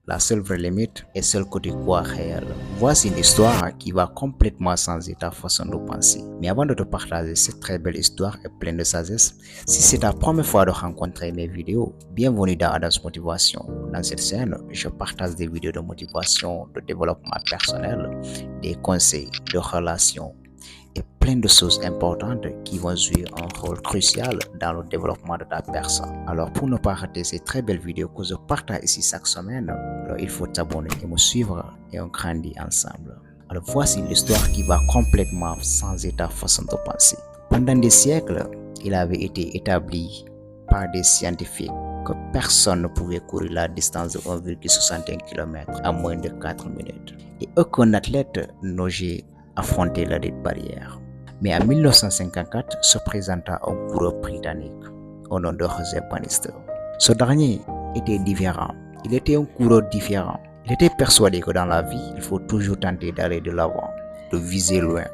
La seule vraie limite est celle que tu crois réelle. Voici une histoire qui va complètement changer ta façon de penser. Mais avant de te partager cette très belle histoire et pleine de sagesse, si c'est ta première fois de rencontrer mes vidéos, bienvenue dans Adams Motivation. Dans cette chaîne, je partage des vidéos de motivation, de développement personnel, des conseils, de relations et plein de choses importantes qui vont jouer un rôle crucial dans le développement de ta personne. Alors pour ne pas rater ces très belles vidéos que je partage ici chaque semaine, il faut t'abonner et me suivre et on grandit ensemble. Alors voici l'histoire qui va complètement changer ta façon de penser. Pendant des siècles, il avait été établi par des scientifiques que personne ne pouvait courir la distance de 1,61 km en moins de 4 minutes. Et aucun athlète n'osait affronter la dite barrière. Mais en 1954 se présenta un coureur britannique au nom de Joseph Bannister. Ce dernier était différent. Il était un coureur différent. Il était persuadé que dans la vie, il faut toujours tenter d'aller de l'avant, de viser loin.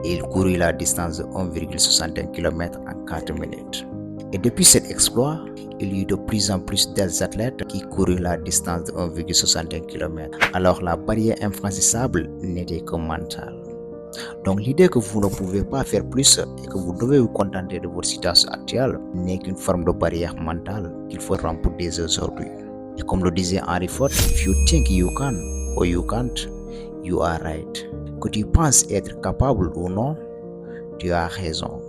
Et il courut la distance de 1,61 km en 4 minutes. Et depuis cet exploit, il y eut de plus en plus d'athlètes qui coururent la distance de 1,61 km. Alors la barrière infranchissable n'était que mentale. Donc l'idée que vous ne pouvez pas faire plus et que vous devez vous contenter de votre situation actuelle n'est qu'une forme de barrière mentale qu'il faut rompre dès aujourd'hui. Et comme le disait Henry Ford, if you think you can or you can't, you are right. Que tu penses être capable ou non, tu as raison.